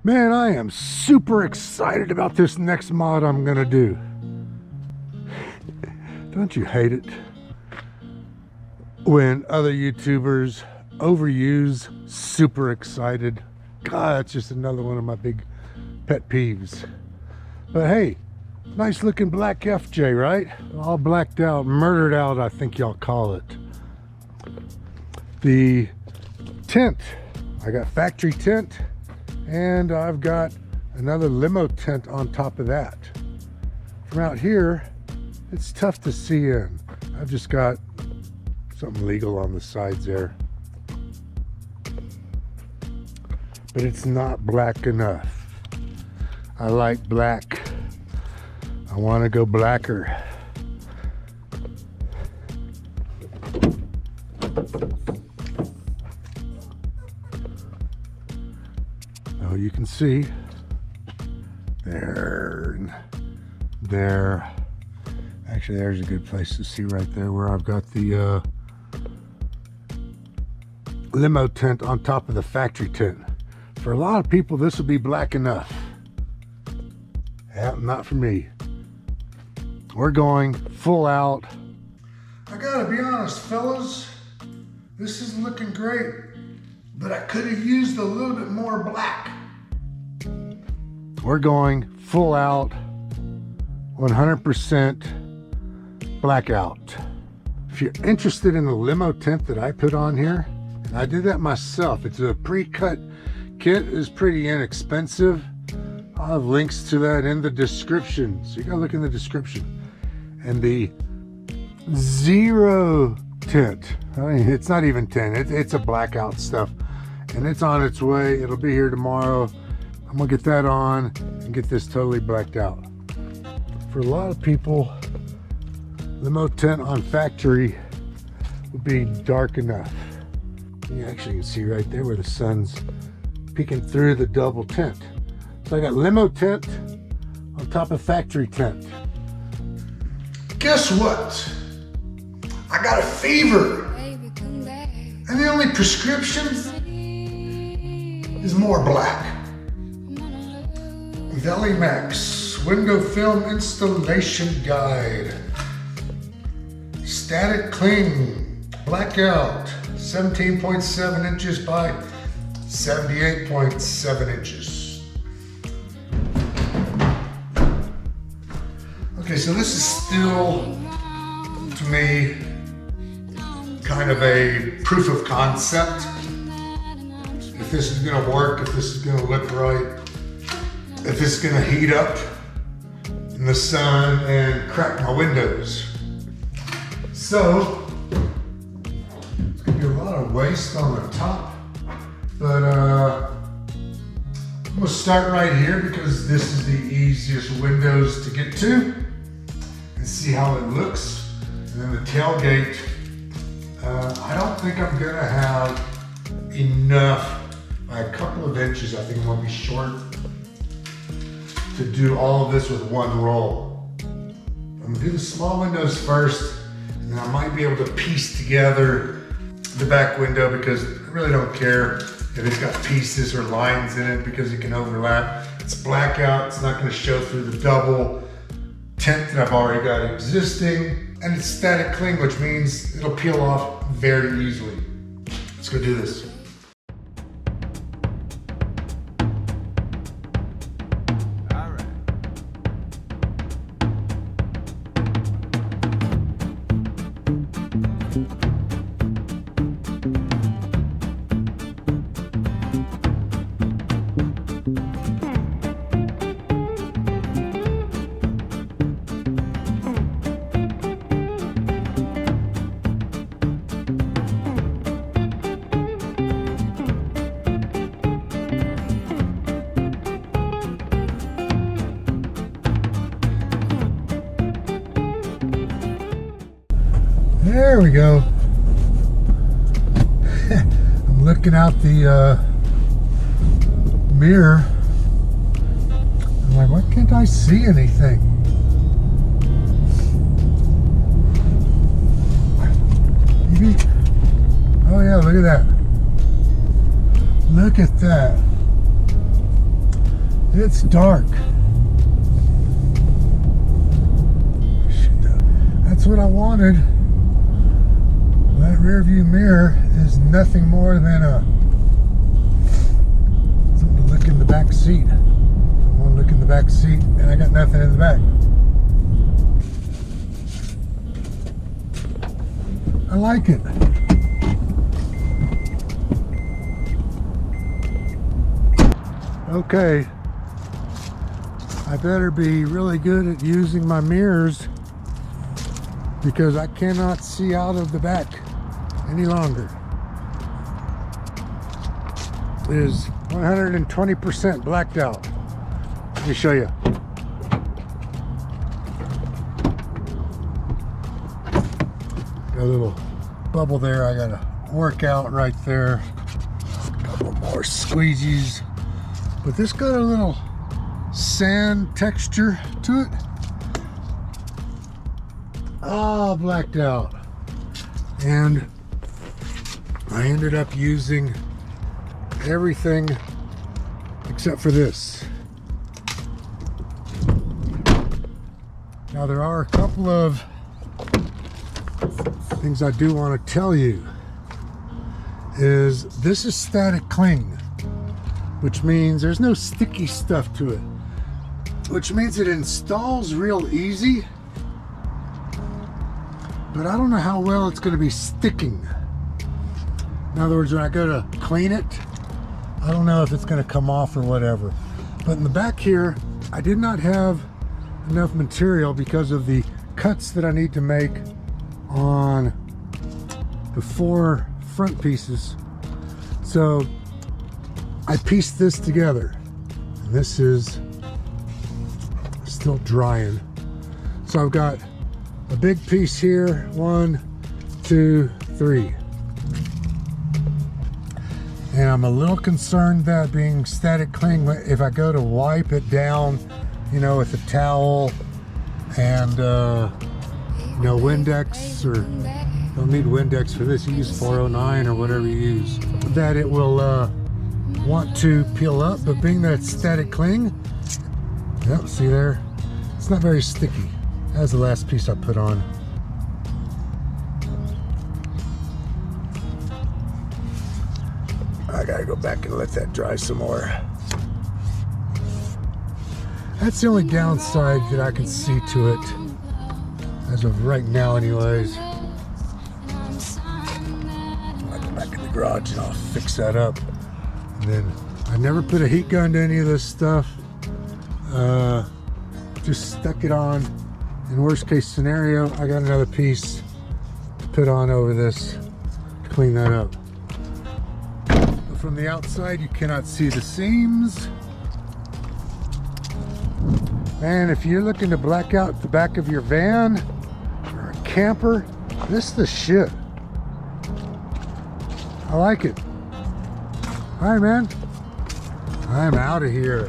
Man, I am super excited about this next mod I'm gonna do. Don't you hate it when other YouTubers overuse super excited? God, that's just another one of my big pet peeves. But hey, nice looking black FJ, right? All blacked out, murdered out, I think y'all call it. The tint, I got factory tint, and I've got another limo tint on top of that. From out here, it's tough to see in. I've just got something legal on the sides there. But it's not black enough. I like black. I want to go blacker. Oh, you can see there and there. Actually, there's a good place to see right there where I've got the limo tint on top of the factory tint. For a lot of people, this will be black enough. Yeah, not for me. We're going full out. I gotta be honest, fellas, this is looking great, but I could have used a little bit more black. We're going full out, 100% blackout. If you're interested in the limo tint that I put on here, and I did that myself. It's a pre-cut kit. Is pretty inexpensive. I'll have links to that in the description, so you gotta look in the description. And the zero tint, I mean, it's not even tint, it's a blackout stuff, and it's on its way. It'll be here tomorrow. I'm gonna get that on and get this totally blacked out. For a lot of people, limo tint on factory would be dark enough. You actually can see right there where the sun's peeking through the double tint. So I got limo tint on top of factory tint. Guess what? I got a fever. And the only prescription is more black. Velimax Window Film Installation Guide. Static Cling Blackout. 17.7 inches by 78.7 inches. Okay, so this is still, to me, kind of a proof of concept. If this is gonna work, if this is gonna look right, if it's gonna heat up in the sun and crack my windows. So, it's gonna be a lot of waste on the top, but I'm gonna start right here because this is the easiest windows to get to and see how it looks. And then the tailgate, I don't think I'm gonna have enough, by a couple of inches, I think I'm gonna be short to do all of this with one roll. I'm gonna do the small windows first, and then I might be able to piece together the back window because I really don't care if it's got pieces or lines in it because it can overlap. It's blackout, it's not gonna show through the double tint that I've already got existing, and it's static cling, which means it'll peel off very easily. Let's go do this. There we go. I'm looking out the mirror. I'm like, why can't I see anything? Maybe. Oh yeah, look at that. Look at that. It's dark. That's what I wanted. That rear view mirror is nothing more than something to look in the back seat. I want to look in the back seat and I got nothing in the back. I like it. Okay, I better be really good at using my mirrors because I cannot see out of the back any longer. It is 120% blacked out. Let me show you. Got a little bubble there. I got a workout right there. A couple more squeegees. But this got a little sand texture to it. All blacked out. And I ended up using everything except for this. Now there are a couple of things I do want to tell you. Is this is static cling, which means there's no sticky stuff to it, which means it installs real easy, but I don't know how well it's going to be sticking. In other words, when I go to clean it, I don't know if it's going to come off or whatever. But in the back here, I did not have enough material because of the cuts that I need to make on the 4 front pieces. So I pieced this together. And this is still drying. So I've got a big piece here, 1, 2, 3. And I'm a little concerned that being static cling, if I go to wipe it down, you know, with a towel and, you know, Windex, or don't need Windex for this, you use 409 or whatever you use, that it will want to peel up. But being that it's static cling, yep, see there, it's not very sticky. That's the last piece I put on. I gotta go back and let that dry some more. That's the only downside that I can see to it, as of right now anyways. I'll go back in the garage and I'll fix that up. And then I never put a heat gun to any of this stuff. Just stuck it on. In worst case scenario, I got another piece to put on over this to clean that up. But from the outside, you cannot see the seams. And if you're looking to black out the back of your van or a camper, this is the shit. I like it. All right, man. I'm out of here.